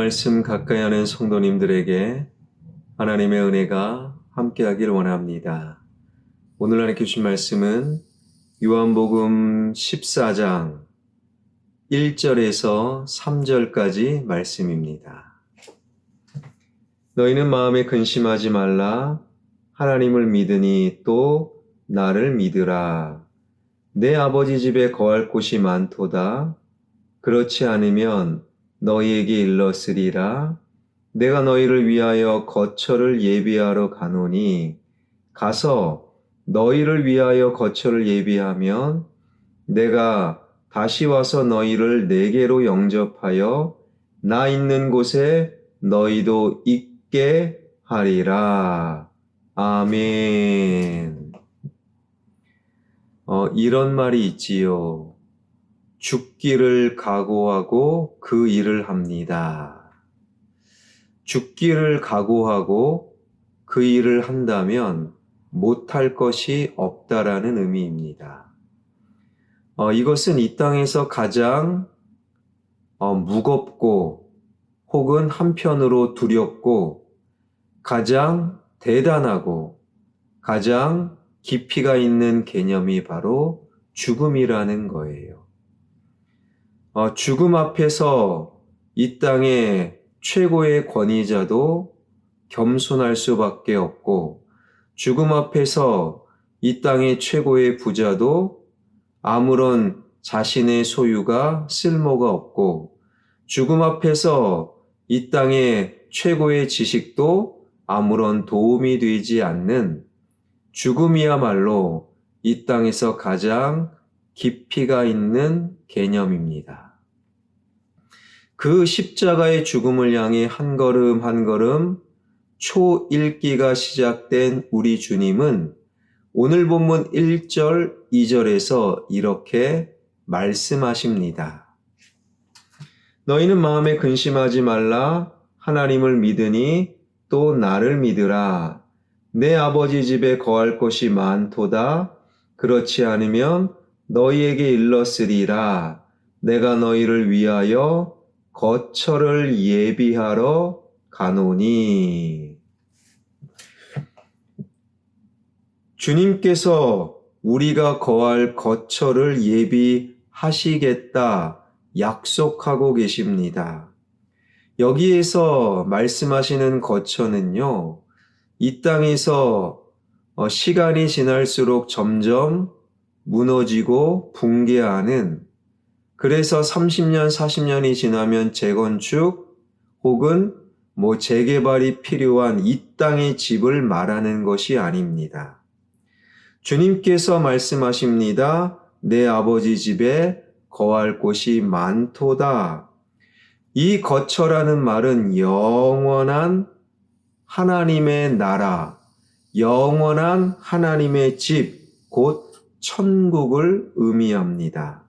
말씀 가까이 하는 성도님들에게 하나님의 은혜가 함께하길 원합니다. 오늘 하나님께 주신 말씀은 요한복음 14장 1절에서 3절까지 말씀입니다. 너희는 마음에 근심하지 말라. 하나님을 믿으니 또 나를 믿으라. 내 아버지 집에 거할 곳이 많도다. 그렇지 않으면 너희에게 일렀으리라. 내가 너희를 위하여 거처를 예비하러 가노니 가서 너희를 위하여 거처를 예비하면 내가 다시 와서 너희를 내게로 영접하여 나 있는 곳에 너희도 있게 하리라. 아멘. 이런 말이 있지요. 죽기를 각오하고 그 일을 합니다. 죽기를 각오하고 그 일을 한다면 못할 것이 없다라는 의미입니다. 이것은 이 땅에서 가장 무겁고 혹은 한편으로 두렵고 가장 대단하고 가장 깊이가 있는 개념이 바로 죽음이라는 거예요. 죽음 앞에서 이 땅의 최고의 권위자도 겸손할 수밖에 없고, 죽음 앞에서 이 땅의 최고의 부자도 아무런 자신의 소유가 쓸모가 없고, 죽음 앞에서 이 땅의 최고의 지식도 아무런 도움이 되지 않는 죽음이야말로 이 땅에서 가장 깊이가 있는 개념입니다. 그 십자가의 죽음을 향해 한 걸음 한 걸음 초읽기가 시작된 우리 주님은 오늘 본문 1절, 2절에서 이렇게 말씀하십니다. 너희는 마음에 근심하지 말라. 하나님을 믿으니 또 나를 믿으라. 내 아버지 집에 거할 곳이 많도다. 그렇지 않으면 너희에게 일렀으리라. 내가 너희를 위하여 거처를 예비하러 가노니. 주님께서 우리가 거할 거처를 예비하시겠다 약속하고 계십니다. 여기에서 말씀하시는 거처는요, 이 땅에서 시간이 지날수록 점점 무너지고 붕괴하는, 그래서 30년, 40년이 지나면 재건축 혹은 재개발이 필요한 이 땅의 집을 말하는 것이 아닙니다. 주님께서 말씀하십니다. 내 아버지 집에 거할 곳이 많도다. 이 거처라는 말은 영원한 하나님의 나라, 영원한 하나님의 집, 곧 천국을 의미합니다.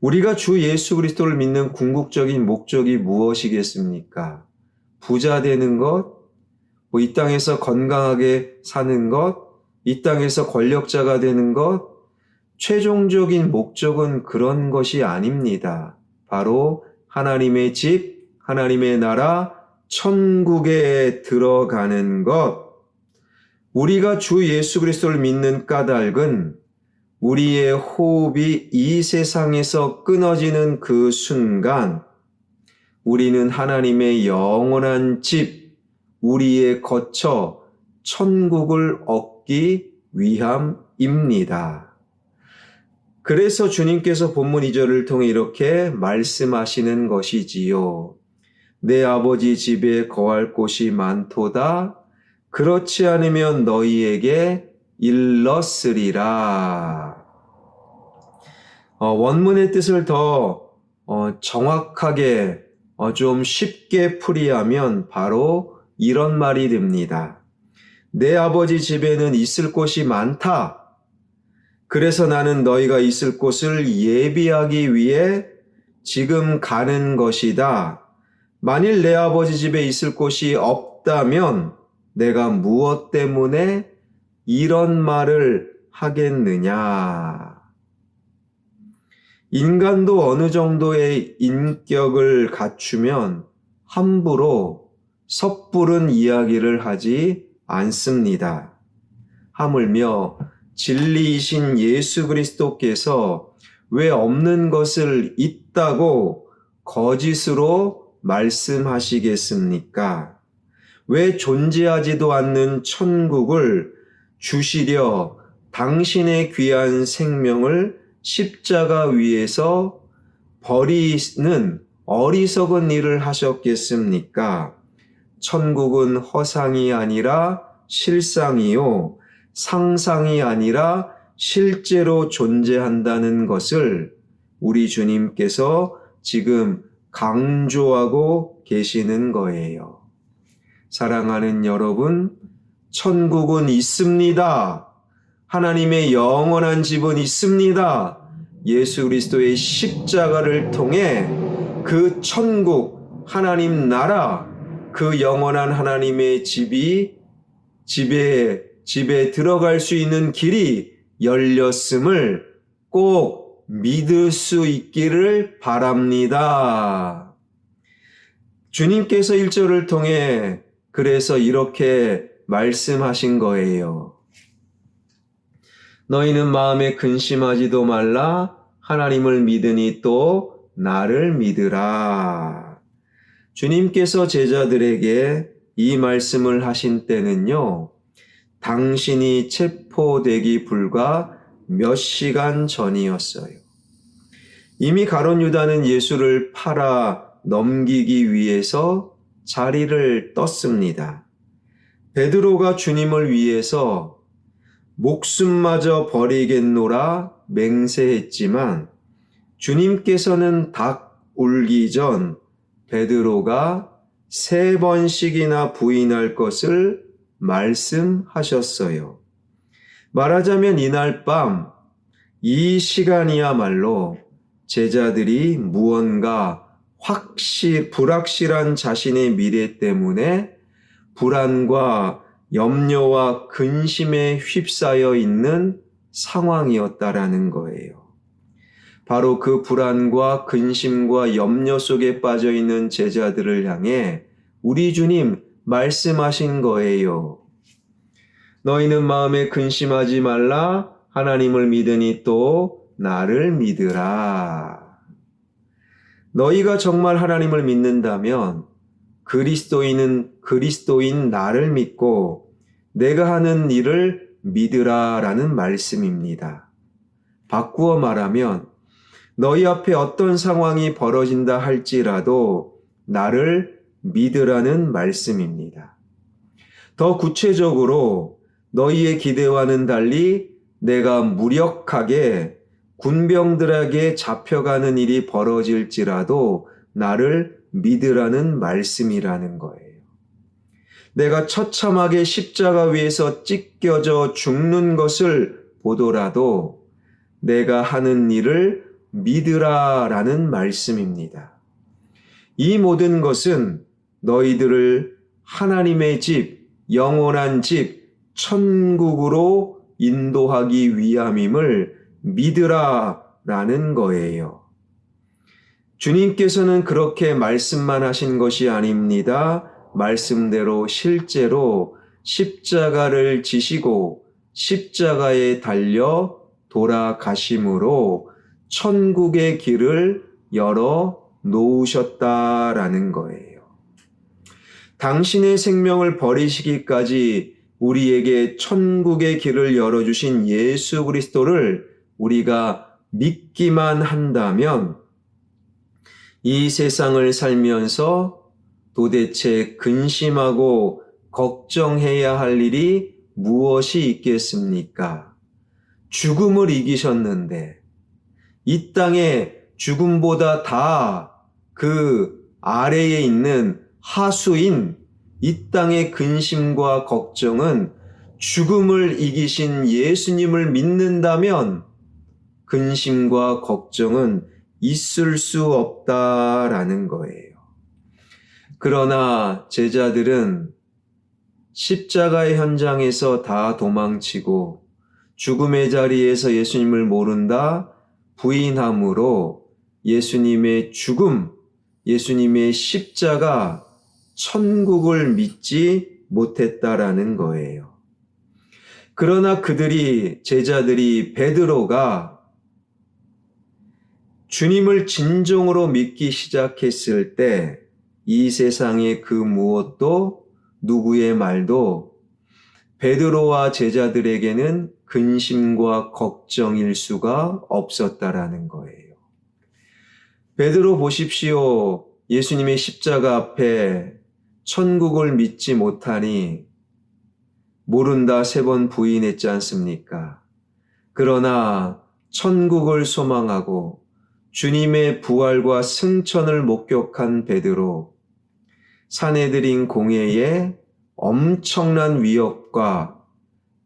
우리가 주 예수 그리스도를 믿는 궁극적인 목적이 무엇이겠습니까? 부자 되는 것, 이 땅에서 건강하게 사는 것, 이 땅에서 권력자가 되는 것, 최종적인 목적은 그런 것이 아닙니다. 바로 하나님의 집, 하나님의 나라, 천국에 들어가는 것. 우리가 주 예수 그리스도를 믿는 까닭은 우리의 호흡이 이 세상에서 끊어지는 그 순간 우리는 하나님의 영원한 집, 우리의 거처, 천국을 얻기 위함입니다. 그래서 주님께서 본문 2절을 통해 이렇게 말씀하시는 것이지요. 내 아버지 집에 거할 곳이 많도다. 그렇지 않으면 너희에게 일렀으리라. 원문의 뜻을 더 정확하게 좀 쉽게 풀이하면 바로 이런 말이 됩니다. 내 아버지 집에는 있을 곳이 많다. 그래서 나는 너희가 있을 곳을 예비하기 위해 지금 가는 것이다. 만일 내 아버지 집에 있을 곳이 없다면 내가 무엇 때문에 이런 말을 하겠느냐. 인간도 어느 정도의 인격을 갖추면 함부로 섣부른 이야기를 하지 않습니다. 하물며 진리이신 예수 그리스도께서 왜 없는 것을 있다고 거짓으로 말씀하시겠습니까? 왜 존재하지도 않는 천국을 주시려 당신의 귀한 생명을 십자가 위에서 버리는 어리석은 일을 하셨겠습니까? 천국은 허상이 아니라 실상이요, 상상이 아니라 실제로 존재한다는 것을 우리 주님께서 지금 강조하고 계시는 거예요. 사랑하는 여러분, 천국은 있습니다. 하나님의 영원한 집은 있습니다. 예수 그리스도의 십자가를 통해 그 천국, 하나님 나라, 그 영원한 하나님의 집에 들어갈 수 있는 길이 열렸음을 꼭 믿을 수 있기를 바랍니다. 주님께서 1절을 통해 그래서 이렇게 말씀하신 거예요. 너희는 마음에 근심하지도 말라. 하나님을 믿으니 또 나를 믿으라. 주님께서 제자들에게 이 말씀을 하신 때는요, 당신이 체포되기 불과 몇 시간 전이었어요. 이미 가룟 유다는 예수를 팔아 넘기기 위해서 자리를 떴습니다. 베드로가 주님을 위해서 목숨마저 버리겠노라 맹세했지만 주님께서는 닭 울기 전 베드로가 3번씩이나 부인할 것을 말씀하셨어요. 말하자면 이날 밤 이 시간이야말로 제자들이 무언가 불확실한 자신의 미래 때문에 불안과 염려와 근심에 휩싸여 있는 상황이었다라는 거예요. 바로 그 불안과 근심과 염려 속에 빠져 있는 제자들을 향해 우리 주님 말씀하신 거예요. 너희는 마음에 근심하지 말라. 하나님을 믿으니 또 나를 믿으라. 너희가 정말 하나님을 믿는다면 그리스도인 나를 믿고 내가 하는 일을 믿으라라는 말씀입니다. 바꾸어 말하면 너희 앞에 어떤 상황이 벌어진다 할지라도 나를 믿으라는 말씀입니다. 더 구체적으로 너희의 기대와는 달리 내가 무력하게 군병들에게 잡혀가는 일이 벌어질지라도 나를 믿으라는 말씀이라는 거예요. 내가 처참하게 십자가 위에서 찢겨져 죽는 것을 보더라도 내가 하는 일을 믿으라라는 말씀입니다. 이 모든 것은 너희들을 하나님의 집, 영원한 집, 천국으로 인도하기 위함임을 믿으라라는 거예요. 주님께서는 그렇게 말씀만 하신 것이 아닙니다. 말씀대로 실제로 십자가를 지시고 십자가에 달려 돌아가심으로 천국의 길을 열어 놓으셨다라는 거예요. 당신의 생명을 버리시기까지 우리에게 천국의 길을 열어주신 예수 그리스도를 우리가 믿기만 한다면 이 세상을 살면서 도대체 근심하고 걱정해야 할 일이 무엇이 있겠습니까? 죽음을 이기셨는데 이 땅에 죽음보다 다 그 아래에 있는 하수인 이 땅의 근심과 걱정은 죽음을 이기신 예수님을 믿는다면 근심과 걱정은 있을 수 없다라는 거예요. 그러나 제자들은 십자가의 현장에서 다 도망치고 죽음의 자리에서 예수님을 모른다 부인함으로 예수님의 죽음, 예수님의 십자가 천국을 믿지 못했다라는 거예요. 그러나 제자들이 베드로가 주님을 진정으로 믿기 시작했을 때 이 세상의 그 무엇도 누구의 말도 베드로와 제자들에게는 근심과 걱정일 수가 없었다라는 거예요. 베드로 보십시오. 예수님의 십자가 앞에 천국을 믿지 못하니 모른다 3번 부인했지 않습니까? 그러나 천국을 소망하고 주님의 부활과 승천을 목격한 베드로, 사내들인 공회의 엄청난 위협과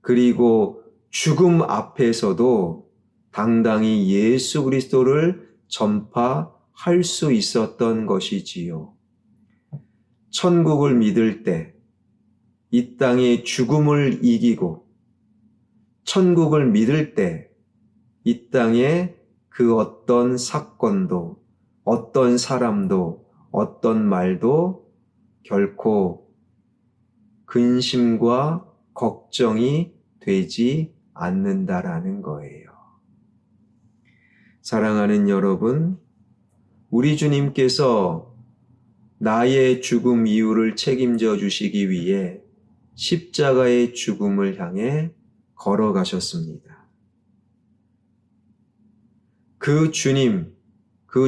그리고 죽음 앞에서도 당당히 예수 그리스도를 전파할 수 있었던 것이지요. 천국을 믿을 때 이 땅의 죽음을 이기고 천국을 믿을 때 이 땅의 그 어떤 사건도 어떤 사람도 어떤 말도 결코 근심과 걱정이 되지 않는다라는 거예요. 사랑하는 여러분, 우리 주님께서 나의 죽음 이유를 책임져 주시기 위해 십자가의 죽음을 향해 걸어가셨습니다. 그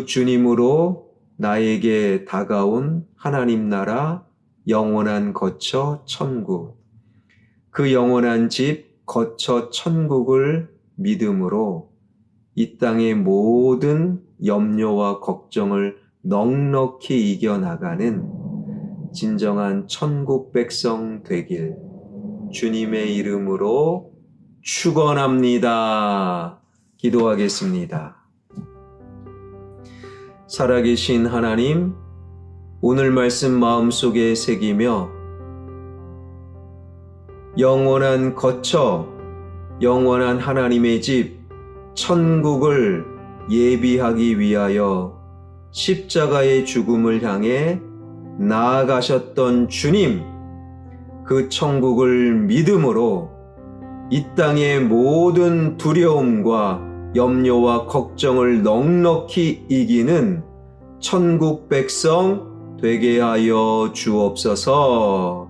주님으로 나에게 다가온 하나님 나라 영원한 거처 천국, 그 영원한 집 거처 천국을 믿음으로 이 땅의 모든 염려와 걱정을 넉넉히 이겨나가는 진정한 천국 백성 되길 주님의 이름으로 축원합니다. 기도하겠습니다. 살아계신 하나님, 오늘 말씀 마음속에 새기며 영원한 거처, 영원한 하나님의 집, 천국을 예비하기 위하여 십자가의 죽음을 향해 나아가셨던 주님, 그 천국을 믿음으로 이 땅의 모든 두려움과 염려와 걱정을 넉넉히 이기는 천국 백성 되게 하여 주옵소서.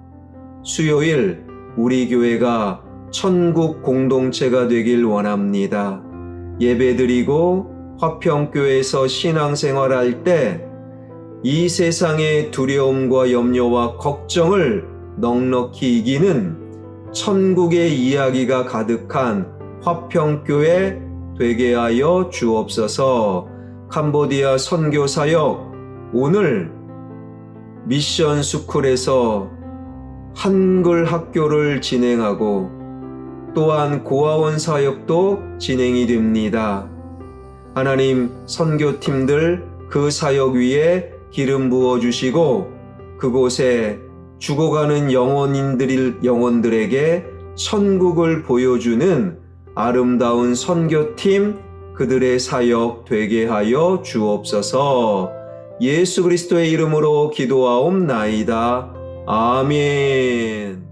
수요일 우리 교회가 천국 공동체가 되길 원합니다. 예배드리고 화평교회에서 신앙생활할 때 이 세상의 두려움과 염려와 걱정을 넉넉히 이기는 천국의 이야기가 가득한 화평교회 되게 하여 주옵소서. 캄보디아 선교사역 오늘 미션 스쿨에서 한글 학교를 진행하고 또한 고아원 사역도 진행이 됩니다. 하나님, 선교팀들 그 사역 위에 기름 부어주시고 그곳에 죽어가는 영혼들에게 천국을 보여주는 아름다운 선교팀 그들의 사역 되게 하여 주옵소서. 예수 그리스도의 이름으로 기도하옵나이다. 아멘.